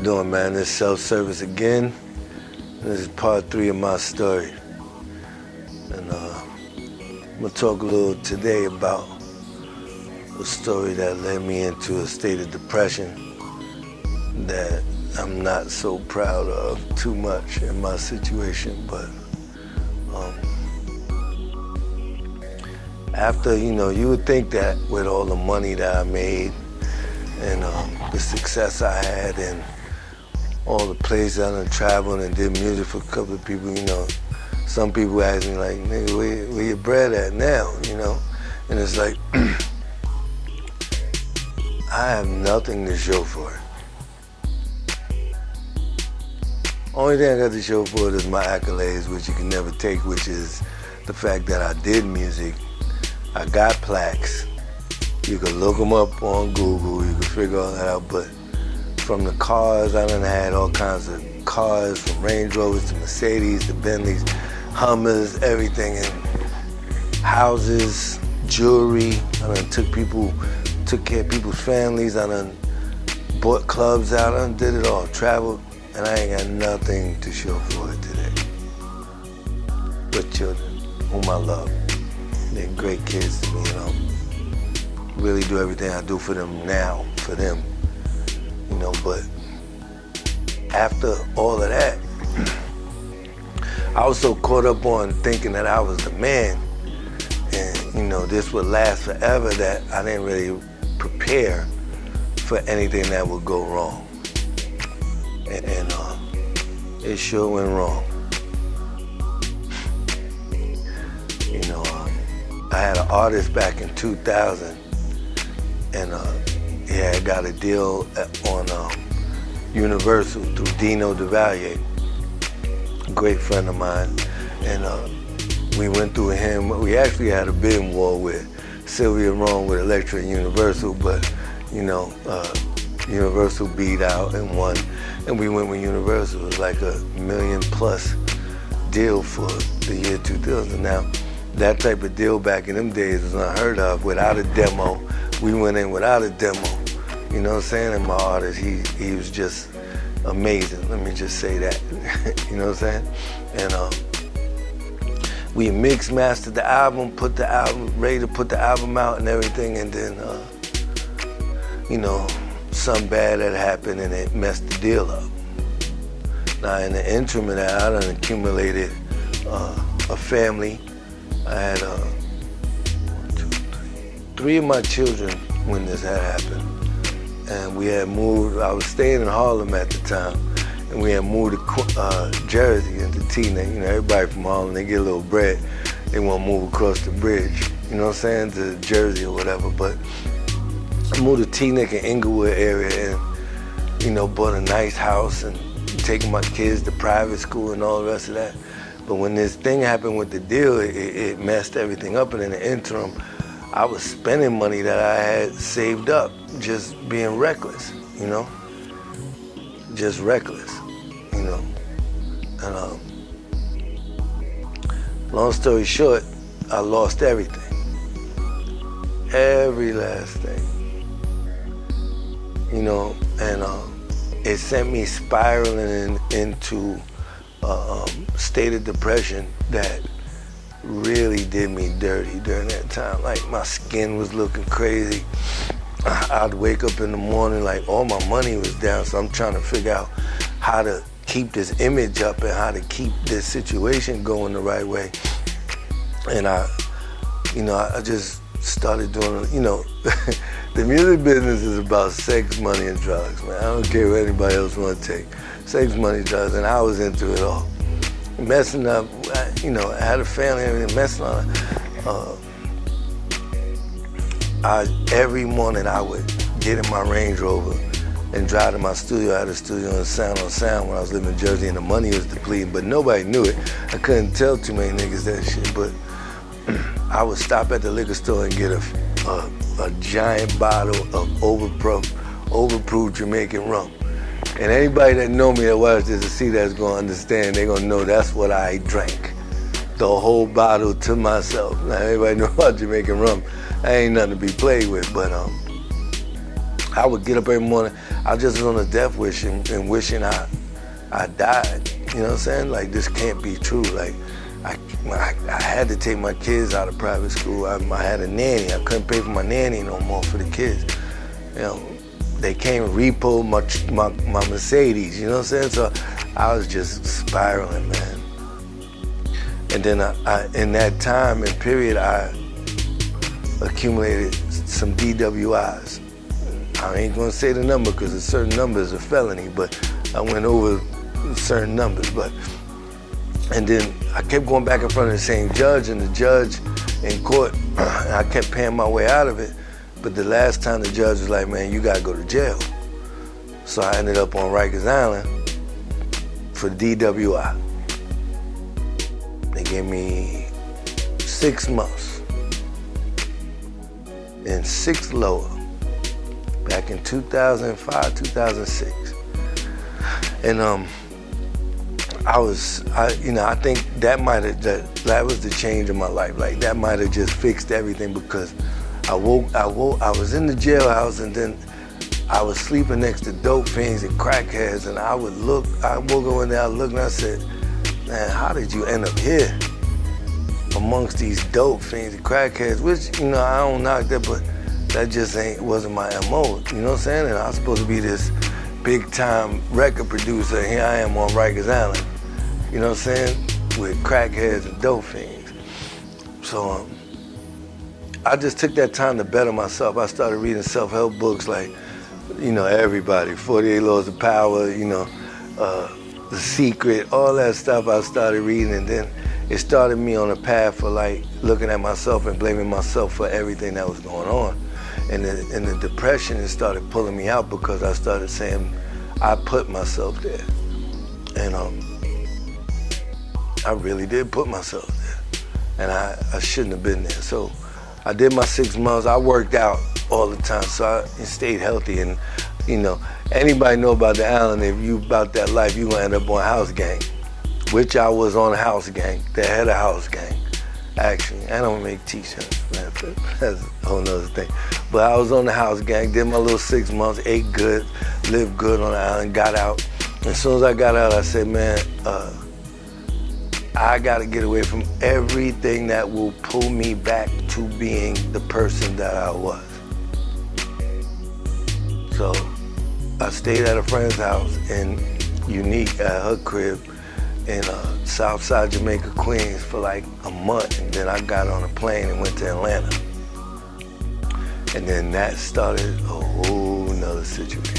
doing, man? This self-service again. This is part 3 of my story. And I'm gonna talk a little today about a story that led me into a state of depression that I'm not so proud of too much in my situation, but after, you would think that with all the money that I made and the success I had and all the places I done traveled and did music for a couple of people, some people ask me like, nigga, where your bread at now, And it's like, I have nothing to show for it. Only thing I got to show for it is my accolades, which you can never take, which is the fact that I did music. I got plaques. You can look them up on Google, you can figure all that out, but from the cars, I done had all kinds of cars, from Range Rovers to Mercedes to Bentleys, Hummers, everything, and houses, jewelry. I done took care of people's families. I done bought clubs out. I done did it all, traveled, and I ain't got nothing to show for it today. But children, whom I love. They're great kids to me, Really do everything I do for them now, for them, but after all of that, I was so caught up on thinking that I was the man and, this would last forever that I didn't really prepare for anything that would go wrong. And it sure went wrong. I had an artist back in 2000, and I got a deal on Universal through Dino DeValier, a great friend of mine, and we went through him. We actually had a bidding war with Sylvia Rome with Elektra and Universal, but Universal beat out and won, and we went with Universal. It was like a $1 million+ deal for the year 2000. Now, that type of deal back in them days was unheard of. Without a demo, we went in without a demo. You know what I'm saying? And my artist, he was just amazing. Let me just say that. You know what I'm saying? And we mixed, mastered the album, ready to put the album out and everything, and then something bad had happened and it messed the deal up. Now in the interim of that, I done accumulated a family. I had 3 of my children when this had happened. And we had moved, I was staying in Harlem at the time, and we had moved to Jersey into Teaneck. Everybody from Harlem, they get a little bread, they want to move across the bridge, to Jersey or whatever. But I moved to Teaneck and Inglewood area and, bought a nice house and taking my kids to private school and all the rest of that. But when this thing happened with the deal, it messed everything up, and in the interim, I was spending money that I had saved up, just being reckless, just reckless, And long story short, I lost everything, every last thing, and it sent me spiraling into state of depression that really did me dirty during that time. Like, my skin was looking crazy. I'd wake up in the morning like all my money was down, so I'm trying to figure out how to keep this image up and how to keep this situation going the right way. And I just started doing, the music business is about sex, money, and drugs, man. I don't care what anybody else want to take. Sex, money, drugs, and I was into it all. Messing up, I had a family, everything, messing on it. Every morning I would get in my Range Rover and drive to my studio. I had a studio in Sound on Sound when I was living in Jersey, and the money was depleting, but nobody knew it. I couldn't tell too many niggas that shit, but I would stop at the liquor store and get a giant bottle of overproof Jamaican rum. And anybody that know me that watch this and see that's gonna understand, they gonna know that's what I drank. The whole bottle to myself. Now everybody know about Jamaican rum. I ain't nothing to be played with, but I would get up every morning. I just was on a death wish and wishing I died. You know what I'm saying? Like, this can't be true. Like, I had to take my kids out of private school. I had a nanny. I couldn't pay for my nanny no more for the kids. You know, they came and repoed my Mercedes, you know what I'm saying? So I was just spiraling, man. And then in that time and period, I accumulated some DWIs. I ain't gonna say the number because a certain number is a felony, but I went over certain numbers. And then I kept going back in front of the same judge, and the judge in court, I kept paying my way out of it. But the last time the judge was like, man, you gotta go to jail. So I ended up on Rikers Island for DWI. They gave me 6 months and 6 lower back in 2005, 2006. And I think that was the change in my life. Like, that might have just fixed everything, because I was in the jailhouse, and then I was sleeping next to dope fiends and crackheads, and I would go in there, I looked, and I said, man, how did you end up here amongst these dope fiends and crackheads? Which, I don't knock that, but that just wasn't my MO, you know what I'm saying? And I was supposed to be this big time record producer, and here I am on Rikers Island, you know what I'm saying, with crackheads and dope fiends. So I just took that time to better myself. I started reading self-help books like, everybody, 48 Laws of Power, The Secret, all that stuff I started reading, and then it started me on a path for like looking at myself and blaming myself for everything that was going on. And the depression, it started pulling me out, because I started saying, I put myself there. And I really did put myself there. And I shouldn't have been there. So I did my 6 months. I worked out all the time, so I stayed healthy. And anybody know about the island, if you about that life, you gonna end up on House Gang, which I was on House Gang, the head of House Gang. Actually, I don't make t-shirts, man, but that's a whole nother thing. But I was on the House Gang, did my little 6 months, ate good, lived good on the island, got out. As soon as I got out, I said, man, I gotta get away from everything that will pull me back to being the person that I was. So I stayed at a friend's house in Unique, at her crib, in Southside Jamaica, Queens, for like a month, and then I got on a plane and went to Atlanta. And then that started a whole nother situation.